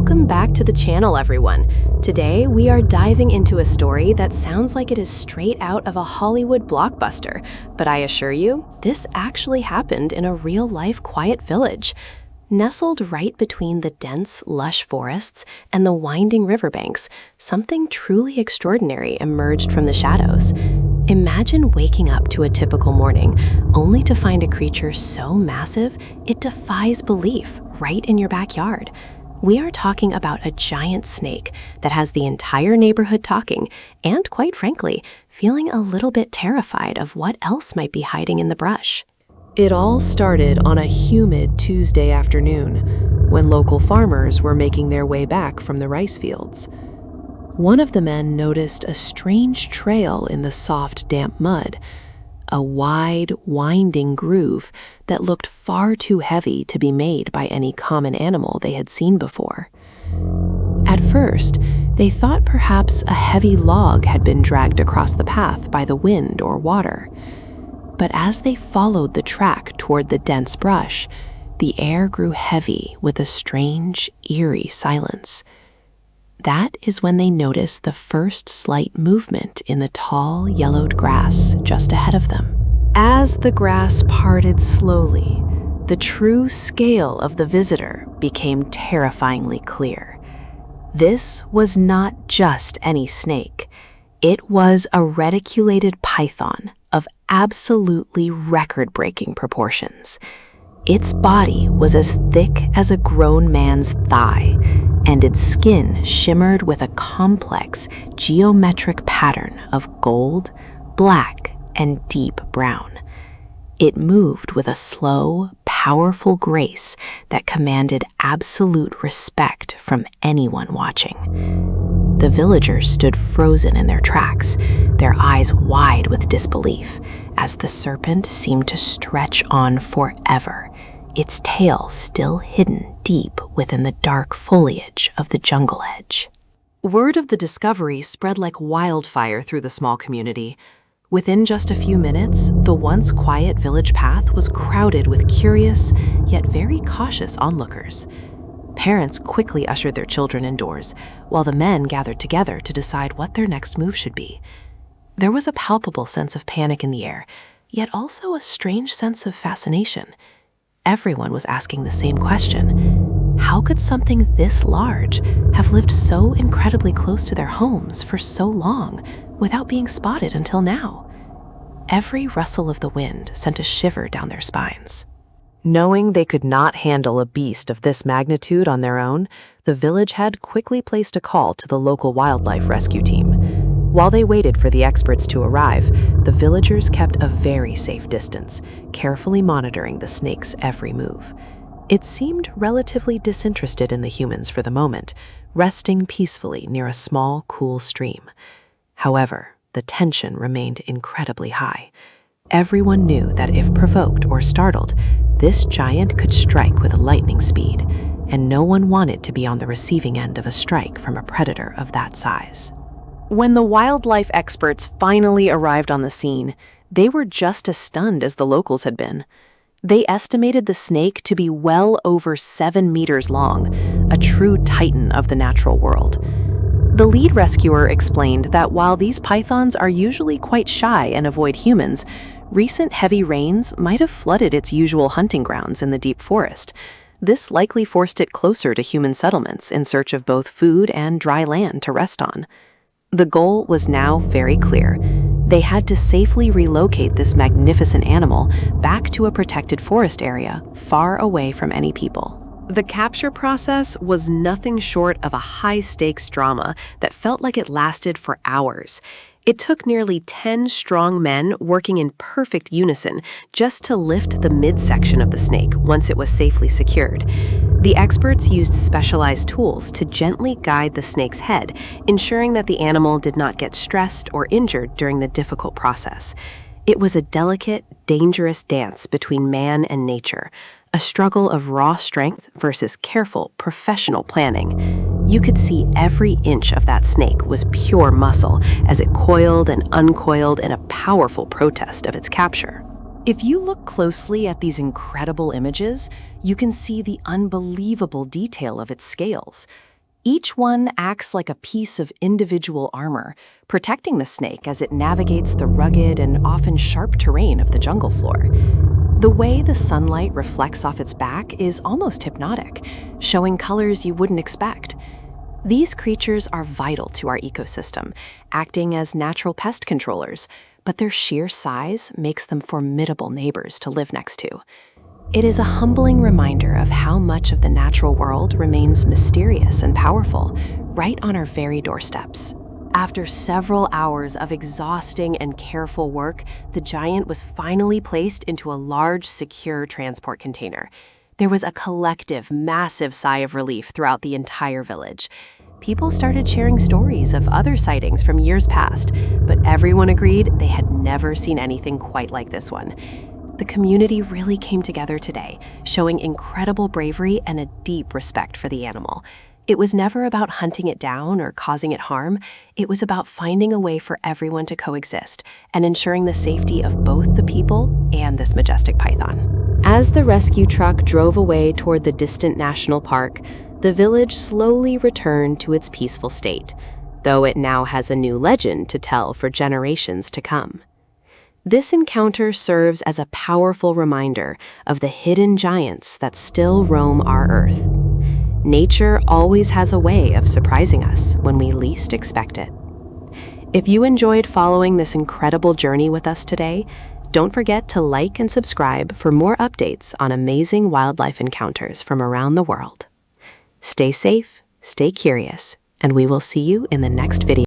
Welcome back to the channel, everyone. Today, we are diving into a story that sounds like it is straight out of a Hollywood blockbuster, but I assure you, this actually happened in a real-life quiet village. Nestled right between the dense, lush forests and the winding riverbanks, something truly extraordinary emerged from the shadows. Imagine waking up to a typical morning, only to find a creature so massive it defies belief right in your backyard. We are talking about a giant snake that has the entire neighborhood talking and, quite frankly, feeling a little bit terrified of what else might be hiding in the brush. It all started on a humid Tuesday afternoon when local farmers were making their way back from the rice fields. One of the men noticed a strange trail in the soft, damp mud, a wide, winding groove that looked far too heavy to be made by any common animal they had seen before. At first, they thought perhaps a heavy log had been dragged across the path by the wind or water. But as they followed the track toward the dense brush, the air grew heavy with a strange, eerie silence. That is when they noticed the first slight movement in the tall, yellowed grass just ahead of them. As the grass parted slowly, the true scale of the visitor became terrifyingly clear. This was not just any snake. It was a reticulated python of absolutely record-breaking proportions. Its body was as thick as a grown man's thigh, and its skin shimmered with a complex geometric pattern of gold, black, and deep brown. It moved with a slow, powerful grace that commanded absolute respect from anyone watching. The villagers stood frozen in their tracks, their eyes wide with disbelief, as the serpent seemed to stretch on forever, its tail still hidden deep within the dark foliage of the jungle edge. Word of the discovery spread like wildfire through the small community. Within just a few minutes, the once quiet village path was crowded with curious, yet very cautious onlookers. Parents quickly ushered their children indoors, while the men gathered together to decide what their next move should be. There was a palpable sense of panic in the air, yet also a strange sense of fascination. Everyone was asking the same question. How could something this large have lived so incredibly close to their homes for so long without being spotted until now? Every rustle of the wind sent a shiver down their spines. Knowing they could not handle a beast of this magnitude on their own, the village head quickly placed a call to the local wildlife rescue team. While they waited for the experts to arrive, the villagers kept a very safe distance, carefully monitoring the snake's every move. It seemed relatively disinterested in the humans for the moment, resting peacefully near a small, cool stream. However, the tension remained incredibly high. Everyone knew that if provoked or startled, this giant could strike with lightning speed, and no one wanted to be on the receiving end of a strike from a predator of that size. When the wildlife experts finally arrived on the scene, they were just as stunned as the locals had been. They estimated the snake to be well over 7 meters long, a true titan of the natural world. The lead rescuer explained that while these pythons are usually quite shy and avoid humans, recent heavy rains might have flooded its usual hunting grounds in the deep forest. This likely forced it closer to human settlements in search of both food and dry land to rest on. The goal was now very clear. They had to safely relocate this magnificent animal back to a protected forest area, far away from any people. The capture process was nothing short of a high-stakes drama that felt like it lasted for hours. It took nearly 10 strong men working in perfect unison just to lift the midsection of the snake once it was safely secured. The experts used specialized tools to gently guide the snake's head, ensuring that the animal did not get stressed or injured during the difficult process. It was a delicate, dangerous dance between man and nature, a struggle of raw strength versus careful, professional planning. You could see every inch of that snake was pure muscle as it coiled and uncoiled in a powerful protest of its capture. If you look closely at these incredible images, you can see the unbelievable detail of its scales. Each one acts like a piece of individual armor, protecting the snake as it navigates the rugged and often sharp terrain of the jungle floor. The way the sunlight reflects off its back is almost hypnotic, showing colors you wouldn't expect. These creatures are vital to our ecosystem, acting as natural pest controllers, but their sheer size makes them formidable neighbors to live next to. It is a humbling reminder of how much of the natural world remains mysterious and powerful, right on our very doorsteps. After several hours of exhausting and careful work, the giant was finally placed into a large, secure transport container. There was a collective, massive sigh of relief throughout the entire village. People started sharing stories of other sightings from years past, but everyone agreed they had never seen anything quite like this one. The community really came together today, showing incredible bravery and a deep respect for the animal. It was never about hunting it down or causing it harm. It was about finding a way for everyone to coexist and ensuring the safety of both the people and this majestic python. As the rescue truck drove away toward the distant national park, the village slowly returned to its peaceful state, though it now has a new legend to tell for generations to come. This encounter serves as a powerful reminder of the hidden giants that still roam our Earth. Nature always has a way of surprising us when we least expect it. If you enjoyed following this incredible journey with us today, don't forget to like and subscribe for more updates on amazing wildlife encounters from around the world. Stay safe, stay curious, and we will see you in the next video.